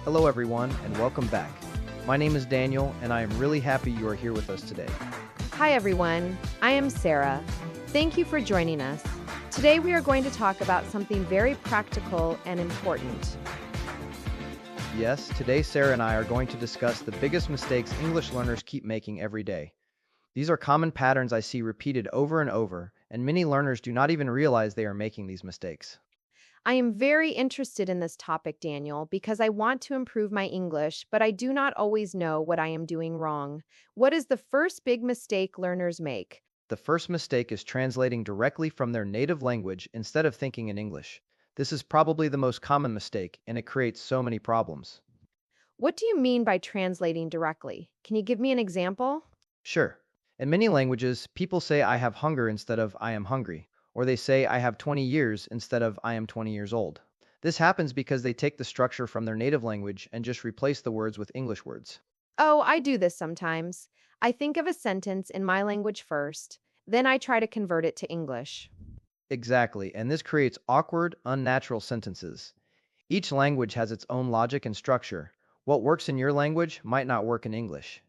Hello, everyone, and welcome back. My name is Daniel, and I am really happy you are here with us today. Hi, everyone. I am Sarah. Thank you for joining us. Today, we are going to talk about something very practical and important. Yes, today Sarah and I are going to discuss the biggest mistakes English learners keep making every day. These are common patterns I see repeated over and over, and many learners do not even realize they are making these mistakes. I am very interested in this topic, Daniel, because I want to improve my English, but I do not always know what I am doing wrong. What is the first big mistake learners make? The first mistake is translating directly from their native language instead of thinking in English. This is probably the most common mistake, and it creates so many problems. What do you mean by translating directly? Can you give me an example? Sure. In many languages, people say I have hunger instead of I am hungry, or they say I have 20 years instead of I am 20 years old. This happens because they take the structure from their native language and just replace the words with English words. Oh, I do this sometimes. I think of a sentence in my language first, then I try to convert it to English. Exactly, and this creates awkward, unnatural sentences. Each language has its own logic and structure. What works in your language might not work in English.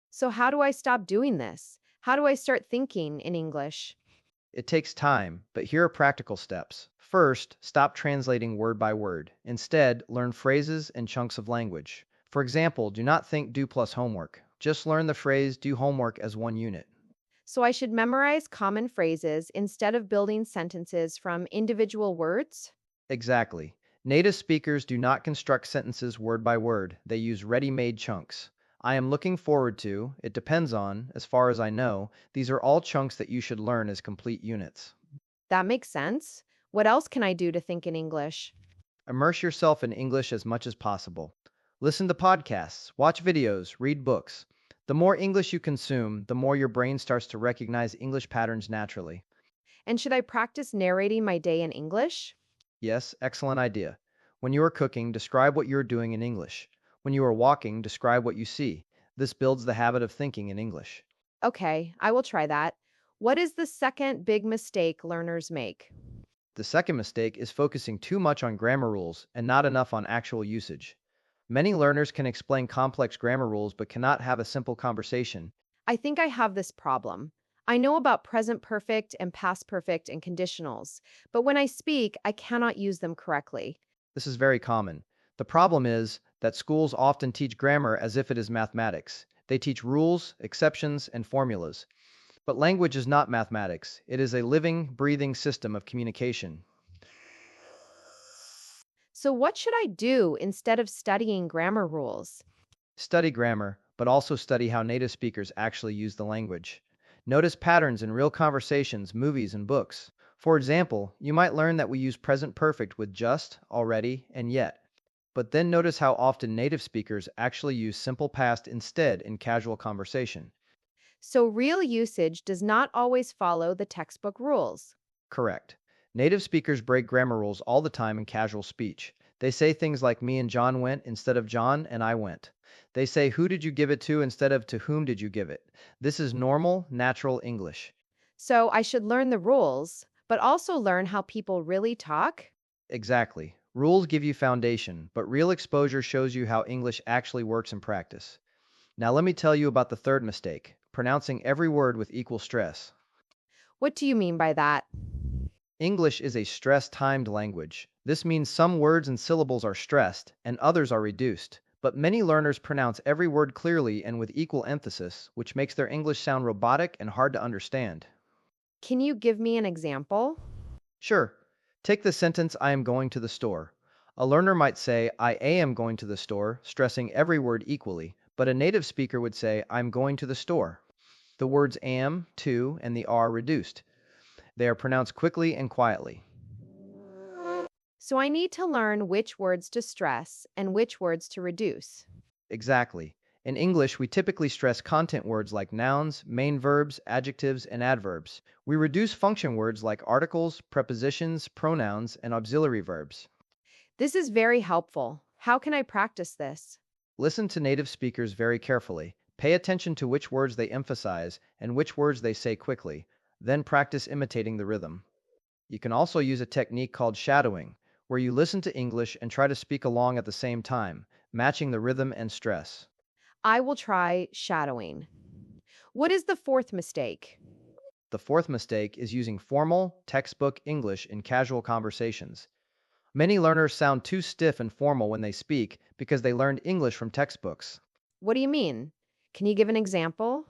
So, how do I stop doing this? How do I start thinking in English? It takes time, but here are practical steps. First, stop translating word by word. Instead, learn phrases and chunks of language. For example, do not think do plus homework. Just learn the phrase do homework as one unit. So, I should memorize common phrases instead of building sentences from individual words? Exactly. Native speakers do not construct sentences word by word, they use ready made chunks. I am looking forward to, it depends on, as far as I know, these are all chunks that you should learn as complete units. That makes sense. What else can I do to think in English? Immerse yourself in English as much as possible. Listen to podcasts, watch videos, read books. The more English you consume, the more your brain starts to recognize English patterns naturally. And should I practice narrating my day in English? Yes, excellent idea. When you are cooking, describe what you are doing in English. When you are walking, describe what you see. This builds the habit of thinking in English. Okay, I will try that. What is the second big mistake learners make? The second mistake is focusing too much on grammar rules and not enough on actual usage. Many learners can explain complex grammar rules but cannot have a simple conversation. I think I have this problem. I know about present perfect and past perfect and conditionals, but when I speak, I cannot use them correctly. This is very common. The problem is that schools often teach grammar as if it is mathematics. They teach rules, exceptions, and formulas. But language is not mathematics. It is a living, breathing system of communication. So, what should I do instead of studying grammar rules? Study grammar, but also study how native speakers actually use the language. Notice patterns in real conversations, movies, and books. For example, you might learn that we use present perfect with just, already, and yet. But then notice how often native speakers actually use simple past instead in casual conversation. So, real usage does not always follow the textbook rules. Correct. Native speakers break grammar rules all the time in casual speech. They say things like me and John went instead of John and I went. They say who did you give it to instead of to whom did you give it. This is normal, natural English. So, I should learn the rules, but also learn how people really talk? Exactly. Rules give you foundation, but real exposure shows you how English actually works in practice. Now let me tell you about the third mistake, pronouncing every word with equal stress. What do you mean by that? English is a stress-timed language. This means some words and syllables are stressed and others are reduced. But many learners pronounce every word clearly and with equal emphasis, which makes their English sound robotic and hard to understand. Can you give me an example? Sure, take the sentence I am going to the store. A learner might say I am going to the store, stressing every word equally, but a native speaker would say I'm going to the store. The words am, to, and the are reduced. They are pronounced quickly and quietly. So, I need to learn which words to stress and which words to reduce. Exactly. In English, we typically stress content words like nouns, main verbs, adjectives, and adverbs. We reduce function words like articles, prepositions, pronouns, and auxiliary verbs. This is very helpful. How can I practice this? Listen to native speakers very carefully. Pay attention to which words they emphasize and which words they say quickly. Then practice imitating the rhythm. You can also use a technique called shadowing, where you listen to English and try to speak along at the same time. matching the rhythm and stress. I will try shadowing. What is the fourth mistake? The fourth mistake is using formal, textbook English in casual conversations. Many learners sound too stiff and formal when they speak because they learned English from textbooks. What do you mean? Can you give an example?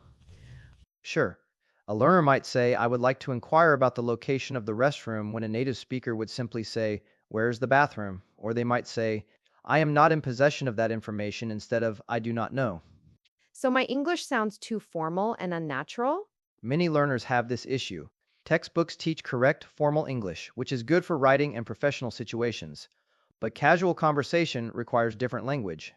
Sure, a learner might say, I would like to inquire about the location of the restroom when a native speaker would simply say, Where's the bathroom? Or they might say, I am not in possession of that information instead of, I do not know. So my English sounds too formal and unnatural? Many learners have this issue. Textbooks teach correct, formal English, which is good for writing and professional situations. But casual conversation requires different language.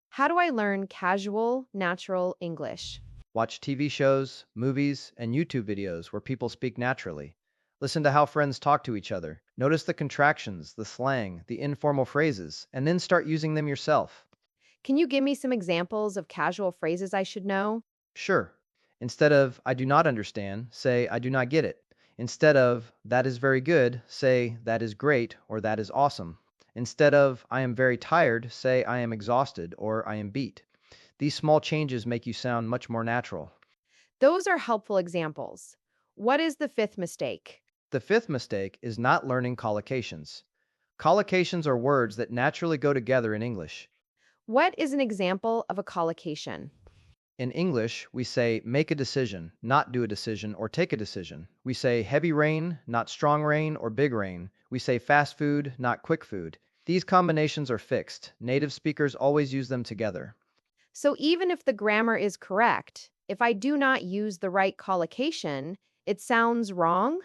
How do I learn casual, natural English? Watch TV shows, movies, and YouTube videos where people speak naturally. Listen to how friends talk to each other. Notice the contractions, the slang, the informal phrases, and then start using them yourself. Can you give me some examples of casual phrases I should know? Sure. Instead of I do not understand, say I do not get it. Instead of that is very good, say that is great or that is awesome. Instead of I am very tired, say I am exhausted or I am beat. These small changes make you sound much more natural. Those are helpful examples. What is the fifth mistake? The fifth mistake is not learning collocations. Collocations are words that naturally go together in English. What is an example of a collocation? In English, we say make a decision, not do a decision, or take a decision. We say heavy rain, not strong rain or big rain. We say fast food, not quick food. These combinations are fixed. Native speakers always use them together. So even if the grammar is correct, if I do not use the right collocation, it sounds wrong?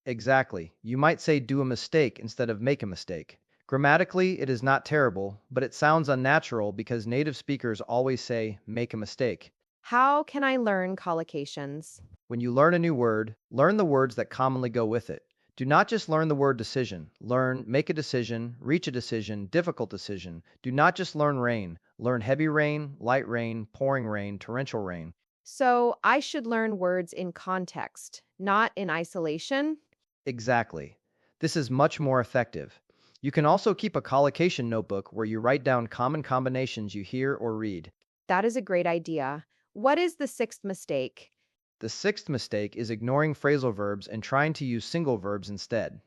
Exactly. You might say do a mistake instead of make a mistake. Grammatically, it is not terrible, but it sounds unnatural because native speakers always say make a mistake. How can I learn collocations? When you learn a new word, learn the words that commonly go with it. Do not just learn the word decision. Learn make a decision, reach a decision, difficult decision. Do not just learn rain. Learn heavy rain, light rain, pouring rain, torrential rain. So I should learn words in context, not in isolation? Exactly. This is much more effective. You can also keep a collocation notebook where you write down common combinations you hear or read. That is a great idea. What is the sixth mistake? The sixth mistake is ignoring phrasal verbs and trying to use single verbs instead.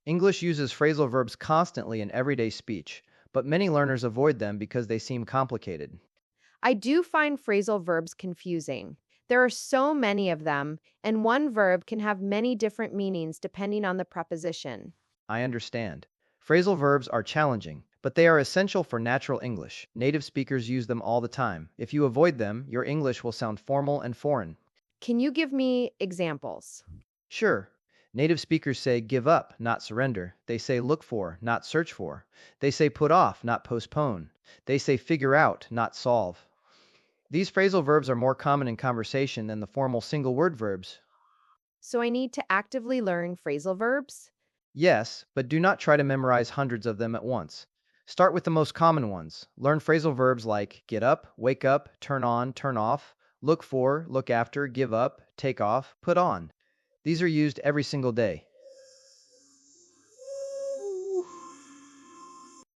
English uses phrasal verbs constantly in everyday speech, but many learners avoid them because they seem complicated. I do find phrasal verbs confusing. There are so many of them, and one verb can have many different meanings depending on the preposition. I understand. Phrasal verbs are challenging, but they are essential for natural English. Native speakers use them all the time. If you avoid them, your English will sound formal and foreign. Can you give me examples? Sure. Native speakers say give up, not surrender. They say look for, not search for. They say put off, not postpone. They say figure out, not solve. These phrasal verbs are more common in conversation than the formal single word verbs. So I need to actively learn phrasal verbs? Yes, but do not try to memorize hundreds of them at once. Start with the most common ones. Learn phrasal verbs like get up, wake up, turn on, turn off, look for, look after, give up, take off, put on. These are used every single day.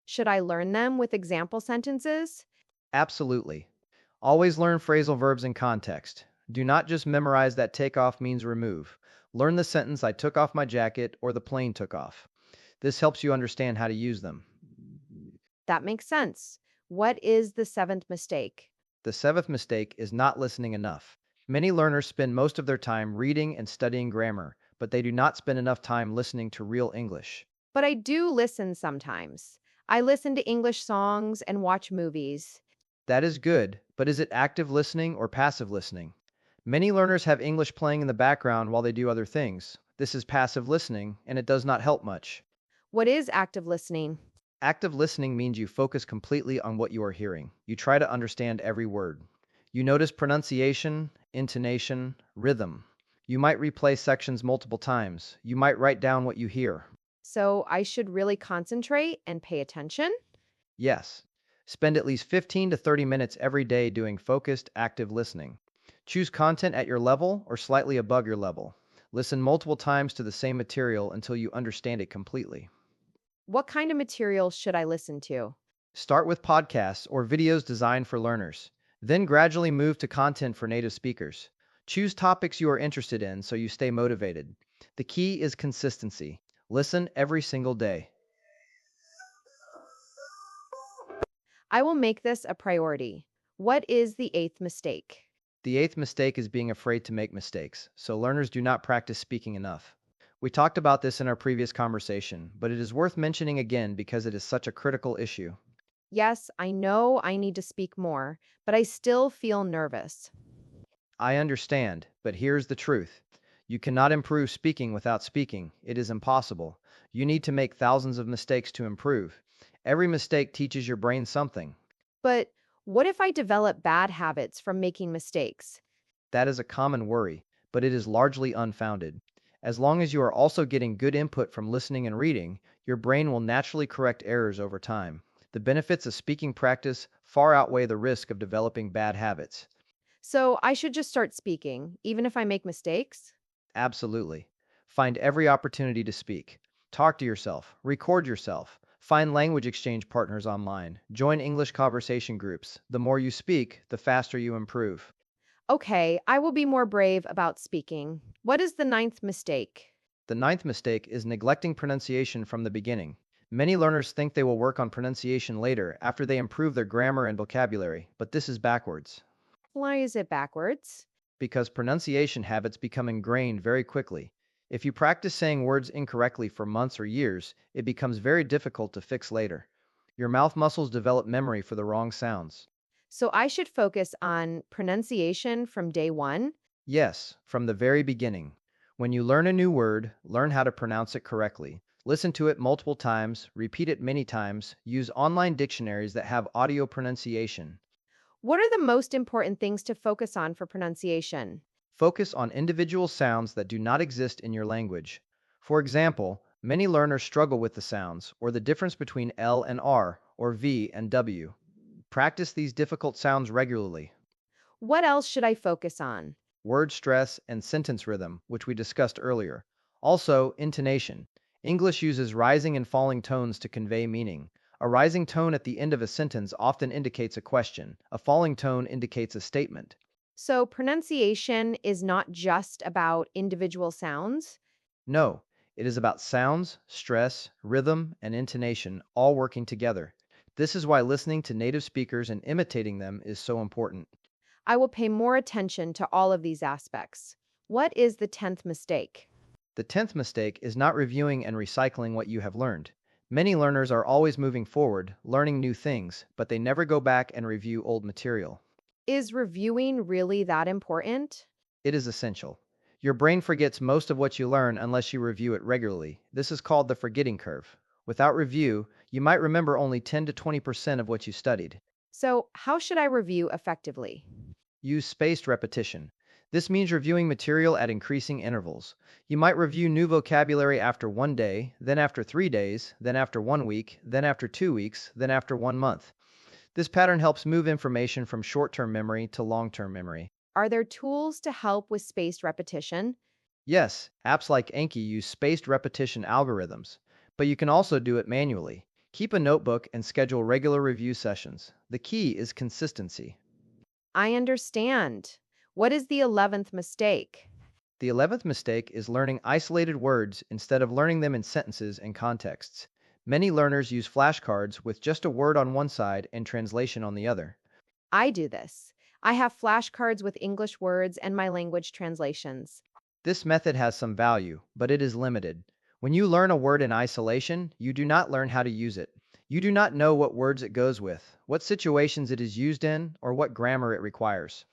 Should I learn them with example sentences? Absolutely. Always learn phrasal verbs in context. Do not just memorize that take off means remove. Learn the sentence I took off my jacket or the plane took off. This helps you understand how to use them. That makes sense. What is the seventh mistake? The seventh mistake is not listening enough. Many learners spend most of their time reading and studying grammar, but they do not spend enough time listening to real English. But I do listen sometimes. I listen to English songs and watch movies. That is good, but is it active listening or passive listening? Many learners have English playing in the background while they do other things. This is passive listening, and it does not help much. What is active listening? Active listening means you focus completely on what you are hearing. You try to understand every word. You notice pronunciation, intonation, rhythm. You might replay sections multiple times. You might write down what you hear. So I should really concentrate and pay attention? Yes. Spend at least 15 to 30 minutes every day doing focused, active listening. Choose content at your level or slightly above your level. Listen multiple times to the same material until you understand it completely. What kind of material should I listen to? Start with podcasts or videos designed for learners. Then gradually move to content for native speakers. Choose topics you are interested in so you stay motivated. The key is consistency. Listen every single day. I will make this a priority. What is the eighth mistake? The eighth mistake is being afraid to make mistakes, so learners do not practice speaking enough. We talked about this in our previous conversation, but it is worth mentioning again because it is such a critical issue. Yes, I know I need to speak more, but I still feel nervous. I understand, but here's the truth. You cannot improve speaking without speaking. It is impossible. You need to make thousands of mistakes to improve. Every mistake teaches your brain something. But what if I develop bad habits from making mistakes? That is a common worry, but it is largely unfounded. As long as you are also getting good input from listening and reading, your brain will naturally correct errors over time. The benefits of speaking practice far outweigh the risk of developing bad habits. So I should just start speaking, even if I make mistakes? Absolutely. Find every opportunity to speak. Talk to yourself, record yourself, find language exchange partners online, join English conversation groups. The more you speak, the faster you improve. Okay, I will be more brave about speaking. What is the ninth mistake? The ninth mistake is neglecting pronunciation from the beginning. Many learners think they will work on pronunciation later after they improve their grammar and vocabulary, but this is backwards. Why is it backwards? Because pronunciation habits become ingrained very quickly. If you practice saying words incorrectly for months or years, it becomes very difficult to fix later. Your mouth muscles develop memory for the wrong sounds. So I should focus on pronunciation from day one? Yes, from the very beginning. When you learn a new word, learn how to pronounce it correctly. Listen to it multiple times, repeat it many times, use online dictionaries that have audio pronunciation. What are the most important things to focus on for pronunciation? Focus on individual sounds that do not exist in your language. For example, many learners struggle with the sounds, or the difference between L and R, or V and W. Practice these difficult sounds regularly. What else should I focus on? Word stress and sentence rhythm, which we discussed earlier. Also, intonation. English uses rising and falling tones to convey meaning. A rising tone at the end of a sentence often indicates a question. A falling tone indicates a statement. So pronunciation is not just about individual sounds? No, it is about sounds, stress, rhythm, and intonation all working together. This is why listening to native speakers and imitating them is so important. I will pay more attention to all of these aspects. What is the 10th mistake? The 10th mistake is not reviewing and recycling what you have learned. Many learners are always moving forward, learning new things, but they never go back and review old material. Is reviewing really that important? It is essential. Your brain forgets most of what you learn unless you review it regularly. This is called the forgetting curve. Without review, you might remember only 10 to 20% of what you studied. So, how should I review effectively? Use spaced repetition. This means reviewing material at increasing intervals. You might review new vocabulary after 1 day, then after 3 days, then after 1 week, then after 2 weeks, then after 1 month. This pattern helps move information from short-term memory to long-term memory. Are there tools to help with spaced repetition? Yes, apps like Anki use spaced repetition algorithms, but you can also do it manually. Keep a notebook and schedule regular review sessions. The key is consistency. I understand. What is the 11th mistake? The 11th mistake is learning isolated words instead of learning them in sentences and contexts. Many learners use flashcards with just a word on one side and translation on the other. I do this. I have flashcards with English words and my language translations. This method has some value, but it is limited. When you learn a word in isolation, you do not learn how to use it. You do not know what words it goes with, what situations it is used in, or what grammar it requires.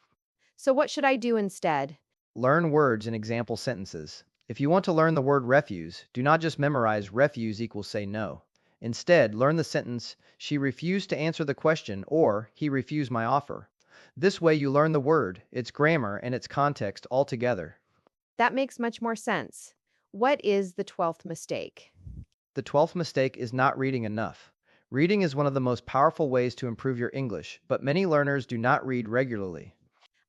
So, what should I do instead? Learn words in example sentences. If you want to learn the word refuse, do not just memorize refuse equals say no. Instead, learn the sentence, she refused to answer the question, or he refused my offer. This way you learn the word, its grammar, and its context all together. That makes much more sense. What is the 12th mistake? The 12th mistake is not reading enough. Reading is one of the most powerful ways to improve your English, but many learners do not read regularly.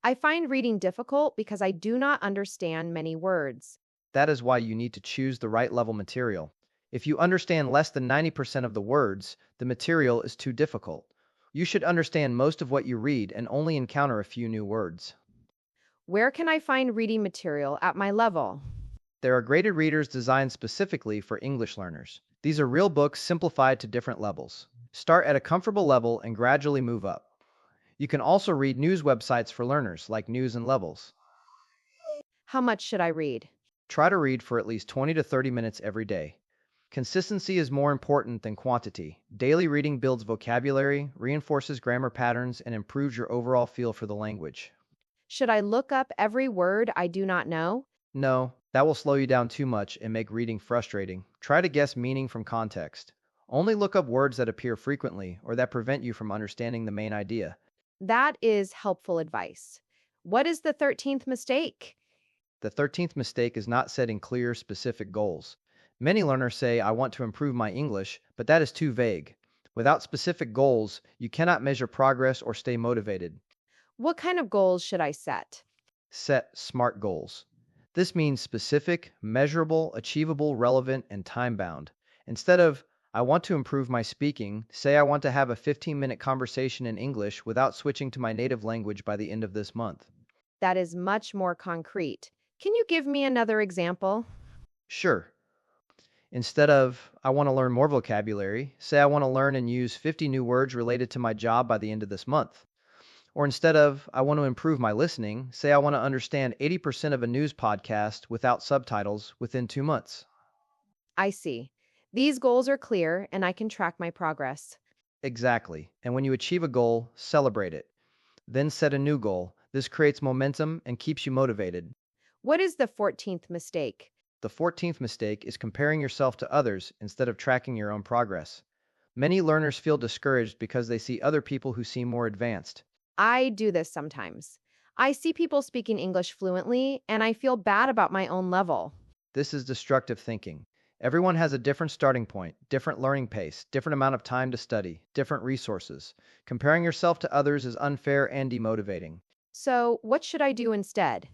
I find reading difficult because I do not understand many words. That is why you need to choose the right level material. If you understand less than 90% of the words, the material is too difficult. You should understand most of what you read and only encounter a few new words. Where can I find reading material at my level? There are graded readers designed specifically for English learners. These are real books simplified to different levels. Start at a comfortable level and gradually move up. You can also read news websites for learners like News and Levels. How much should I read? Try to read for at least 20 to 30 minutes every day. Consistency is more important than quantity. Daily reading builds vocabulary, reinforces grammar patterns, and improves your overall feel for the language. Should I look up every word I do not know? No, that will slow you down too much and make reading frustrating. Try to guess meaning from context. Only look up words that appear frequently or that prevent you from understanding the main idea. That is helpful advice. What is the 13th mistake? The 13th mistake is not setting clear, specific goals. Many learners say, I want to improve my English, but that is too vague. Without specific goals, you cannot measure progress or stay motivated. What kind of goals should I set? Set SMART goals. This means specific, measurable, achievable, relevant, and time bound. Instead of, I want to improve my speaking, say I want to have a 15-minute conversation in English without switching to my native language by the end of this month. That is much more concrete. Can you give me another example? Sure. Instead of, I want to learn more vocabulary, say I want to learn and use 50 new words related to my job by the end of this month. Or instead of, I want to improve my listening, say I want to understand 80% of a news podcast without subtitles within 2 months. I see. These goals are clear and I can track my progress. Exactly. And when you achieve a goal, celebrate it. Then set a new goal. This creates momentum and keeps you motivated. What is the 14th mistake? The 14th mistake is comparing yourself to others instead of tracking your own progress. Many learners feel discouraged because they see other people who seem more advanced. I do this sometimes. I see people speaking English fluently and I feel bad about my own level. This is destructive thinking. Everyone has a different starting point, different learning pace, different amount of time to study, different resources. Comparing yourself to others is unfair and demotivating. So, what should I do instead?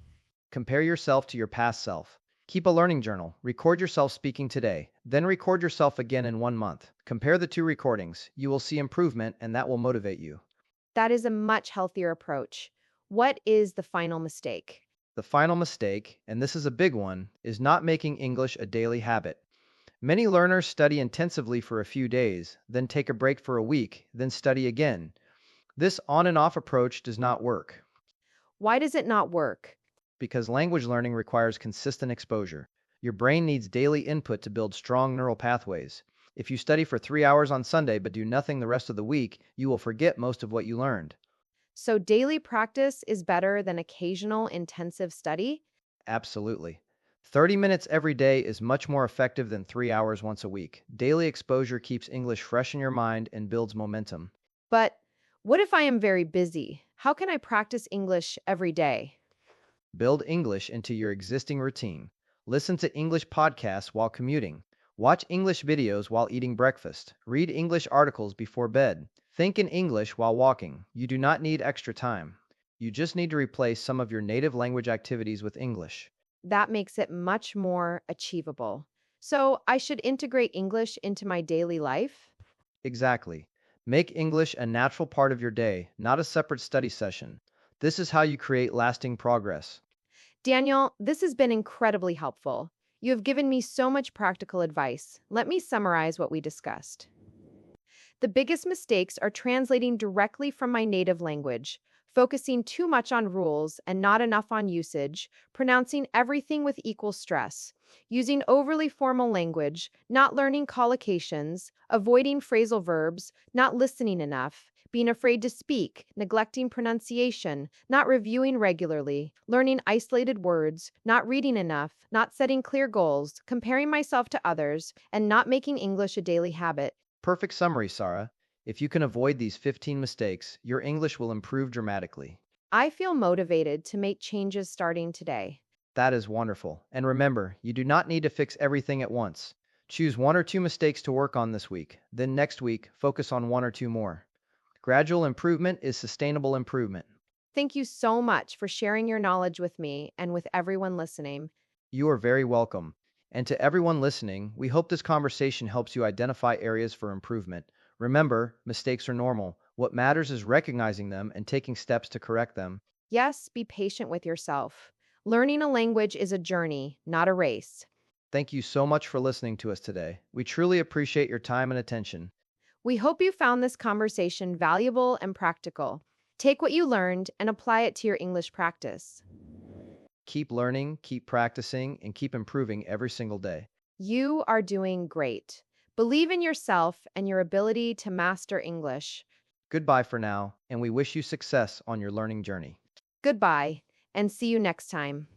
Compare yourself to your past self. Keep a learning journal. Record yourself speaking today, then record yourself again in 1 month. Compare the two recordings. You will see improvement, and that will motivate you. That is a much healthier approach. What is the final mistake? The final mistake, and this is a big one, is not making English a daily habit. Many learners study intensively for a few days, then take a break for a week, then study again. This on and off approach does not work Why does it not work? because language learning requires consistent exposure. Your brain needs daily input to build strong neural pathways. If you study for 3 hours on Sunday but do nothing the rest of the week, you will forget most of what you learned. So, daily practice is better than occasional intensive study? Absolutely. 30 minutes every day is much more effective than 3 hours once a week. Daily exposure keeps English fresh in your mind and builds momentum. But what if I am very busy? How can I practice English every day? Build English into your existing routine. Listen to English podcasts while commuting. Watch English videos while eating breakfast. Read English articles before bed. Think in English while walking. You do not need extra time. You just need to replace some of your native language activities with English. That makes it much more achievable. So, I should integrate English into my daily life? Exactly. Make English a natural part of your day, not a separate study session. This is how you create lasting progress. Daniel, this has been incredibly helpful. You have given me so much practical advice. Let me summarize what we discussed. The biggest mistakes are translating directly from my native language, focusing too much on rules and not enough on usage, pronouncing everything with equal stress, using overly formal language, not learning collocations, avoiding phrasal verbs, not listening enough, being afraid to speak, neglecting pronunciation, not reviewing regularly, learning isolated words, not reading enough, not setting clear goals, comparing myself to others, and not making English a daily habit. Perfect summary, Sarah. If you can avoid these 15 mistakes, your English will improve dramatically. I feel motivated to make changes starting today. That is wonderful. And remember, you do not need to fix everything at once. Choose one or two mistakes to work on this week. Then next week, focus on one or two more. Gradual improvement is sustainable improvement. Thank you so much for sharing your knowledge with me and with everyone listening. You are very welcome. And to everyone listening, we hope this conversation helps you identify areas for improvement. Remember, mistakes are normal. What matters is recognizing them and taking steps to correct them. Yes, be patient with yourself. Learning a language is a journey, not a race. Thank you so much for listening to us today. We truly appreciate your time and attention. We hope you found this conversation valuable and practical. Take what you learned and apply it to your English practice. Keep learning, keep practicing, and keep improving every single day. You are doing great. Believe in yourself and your ability to master English. Goodbye for now, and we wish you success on your learning journey. Goodbye, and see you next time.